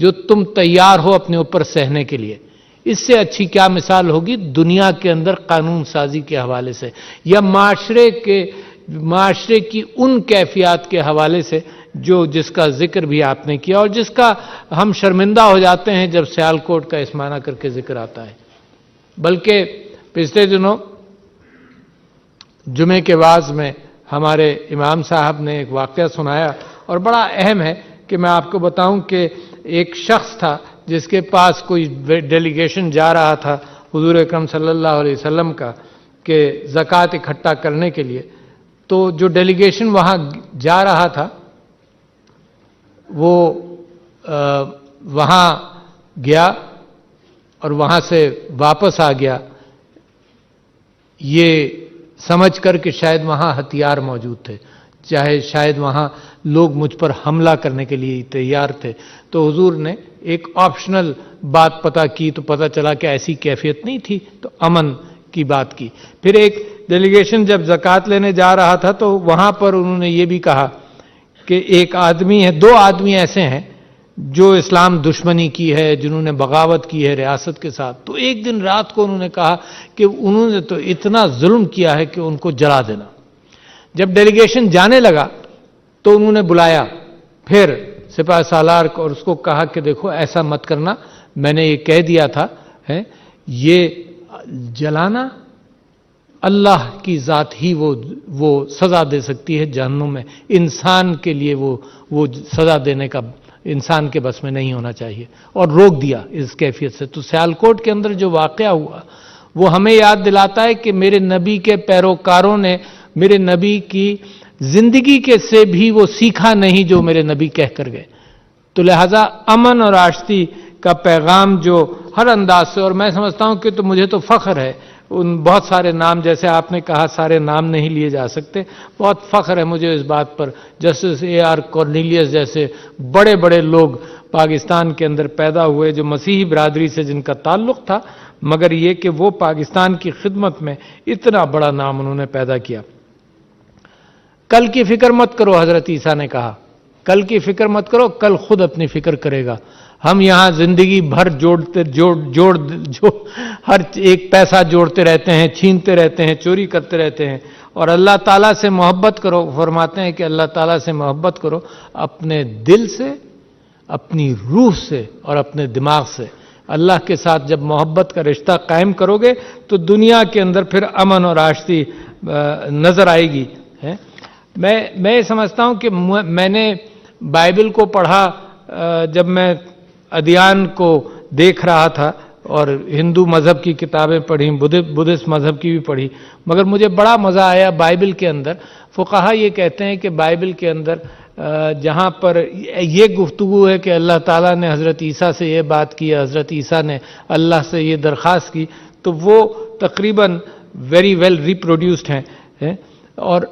جو تم تیار ہو اپنے اوپر سہنے کے لیے. اس سے اچھی کیا مثال ہوگی دنیا کے اندر قانون سازی کے حوالے سے یا معاشرے کی ان کیفیات کے حوالے سے جس کا ذکر بھی آپ نے کیا اور جس کا ہم شرمندہ ہو جاتے ہیں جب سیالکوٹ کا اس معنی کر کے ذکر آتا ہے. بلکہ پچھلے دنوں جمعے کے واعظ میں ہمارے امام صاحب نے ایک واقعہ سنایا اور بڑا اہم ہے کہ میں آپ کو بتاؤں کہ ایک شخص تھا جس کے پاس کوئی ڈیلیگیشن جا رہا تھا حضور اکرم صلی اللہ علیہ وسلم کا کہ زکوٰۃ اکٹھا کرنے کے لیے. تو جو ڈیلیگیشن وہاں جا رہا تھا وہ وہاں گیا اور وہاں سے واپس آ گیا یہ سمجھ کر کہ شاید وہاں ہتھیار موجود تھے، چاہے شاید وہاں لوگ مجھ پر حملہ کرنے کے لیے تیار تھے. تو حضور نے ایک آپشنل بات پتہ کی تو پتہ چلا کہ ایسی کیفیت نہیں تھی، تو امن کی بات کی. پھر ایک ڈیلیگیشن جب زکوٰۃ لینے جا رہا تھا تو وہاں پر انہوں نے یہ بھی کہا کہ ایک آدمی ہے، دو آدمی ایسے ہیں جو اسلام دشمنی کی ہے، جنہوں نے بغاوت کی ہے ریاست کے ساتھ. تو ایک دن رات کو انہوں نے کہا کہ انہوں نے تو اتنا ظلم کیا ہے کہ ان کو جلا دینا. جب ڈیلیگیشن جانے لگا تو انہوں نے بلایا پھر سپاہ سالار کو اور اس کو کہا کہ دیکھو ایسا مت کرنا، میں نے یہ کہہ دیا تھا، یہ جلانا اللہ کی ذات ہی وہ سزا دے سکتی ہے جہنم میں، انسان کے لیے وہ سزا دینے کا انسان کے بس میں نہیں ہونا چاہیے، اور روک دیا اس کیفیت سے. تو سیالکوٹ کے اندر جو واقعہ ہوا وہ ہمیں یاد دلاتا ہے کہ میرے نبی کے پیروکاروں نے میرے نبی کی زندگی کے سے بھی وہ سیکھا نہیں جو میرے نبی کہہ کر گئے. تو لہذا امن اور آشتی کا پیغام جو ہر انداز سے، اور میں سمجھتا ہوں کہ تو مجھے تو فخر ہے ان بہت سارے نام، جیسے آپ نے کہا سارے نام نہیں لیے جا سکتے، بہت فخر ہے مجھے اس بات پر. Justice A.R. کورنیلیس جیسے بڑے بڑے لوگ پاکستان کے اندر پیدا ہوئے جو مسیحی برادری سے جن کا تعلق تھا، مگر یہ کہ وہ پاکستان کی خدمت میں اتنا بڑا نام انہوں نے پیدا کیا. کل کی فکر مت کرو، حضرت عیسیٰ نے کہا کل کی فکر مت کرو، کل خود اپنی فکر کرے گا. ہم یہاں زندگی بھر ہر ایک پیسہ جوڑتے رہتے ہیں، چھینتے رہتے ہیں، چوری کرتے رہتے ہیں. اور اللہ تعالیٰ سے محبت کرو، فرماتے ہیں کہ اللہ تعالیٰ سے محبت کرو اپنے دل سے، اپنی روح سے اور اپنے دماغ سے. اللہ کے ساتھ جب محبت کا رشتہ قائم کرو گے تو دنیا کے اندر پھر امن اور آشتی نظر آئے گی. میں یہ سمجھتا ہوں کہ میں نے بائبل کو پڑھا جب میں ادیان کو دیکھ رہا تھا، اور ہندو مذہب کی کتابیں پڑھیں، بدھسٹ مذہب کی بھی پڑھی، مگر مجھے بڑا مزہ آیا بائبل کے اندر. فقہا یہ کہتے ہیں کہ بائبل کے اندر جہاں پر یہ گفتگو ہے کہ اللہ تعالیٰ نے حضرت عیسیٰ سے یہ بات کی، حضرت عیسیٰ نے اللہ سے یہ درخواست کی، تو وہ تقریباً ویری ویل ریپروڈیوسڈ ہیں. اور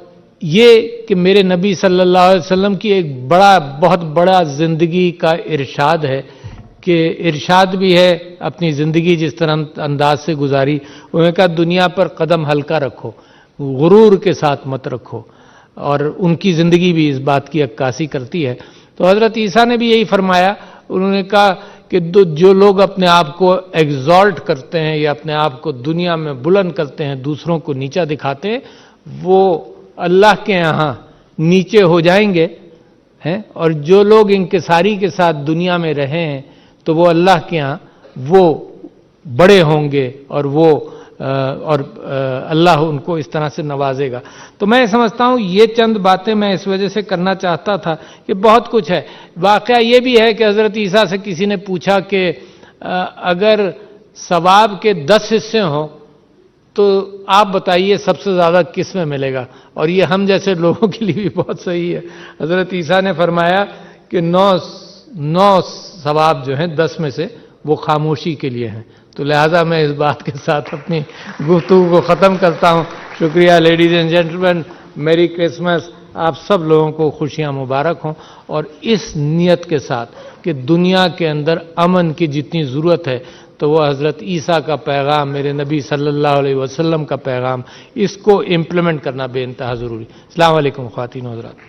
یہ کہ میرے نبی صلی اللہ علیہ وسلم کی ایک بہت بڑا زندگی کا ارشاد ہے، کہ ارشاد بھی ہے اپنی زندگی جس طرح انداز سے گزاری. انہوں نے کہا دنیا پر قدم ہلکا رکھو، غرور کے ساتھ مت رکھو، اور ان کی زندگی بھی اس بات کی عکاسی کرتی ہے. تو حضرت عیسیٰ نے بھی یہی فرمایا. انہوں نے کہا کہ جو لوگ اپنے آپ کو ایگزالٹ کرتے ہیں یا اپنے آپ کو دنیا میں بلند کرتے ہیں، دوسروں کو نیچا دکھاتے ہیں، وہ اللہ کے یہاں نیچے ہو جائیں گے، اور جو لوگ انکساری کے ساتھ دنیا میں رہے ہیں تو وہ اللہ کے ہاں وہ بڑے ہوں گے، اور اللہ ان کو اس طرح سے نوازے گا. تو میں سمجھتا ہوں یہ چند باتیں میں اس وجہ سے کرنا چاہتا تھا کہ بہت کچھ ہے. واقعہ یہ بھی ہے کہ حضرت عیسیٰ سے کسی نے پوچھا کہ اگر ثواب کے 10 حصے ہوں تو آپ بتائیے سب سے زیادہ کس میں ملے گا. اور یہ ہم جیسے لوگوں کے لیے بھی بہت صحیح ہے. حضرت عیسیٰ نے فرمایا کہ 9 ثواب جو ہیں 10 میں سے وہ خاموشی کے لیے ہیں. تو لہٰذا میں اس بات کے ساتھ اپنی گفتگو کو ختم کرتا ہوں. شکریہ. لیڈیز اینڈ جینٹلمین، میری کرسمس. آپ سب لوگوں کو خوشیاں مبارک ہوں، اور اس نیت کے ساتھ کہ دنیا کے اندر امن کی جتنی ضرورت ہے تو وہ حضرت عیسیٰ کا پیغام، میرے نبی صلی اللہ علیہ وسلم کا پیغام، اس کو امپلیمنٹ کرنا بے انتہا ضروری. السلام علیکم خواتین و حضرات.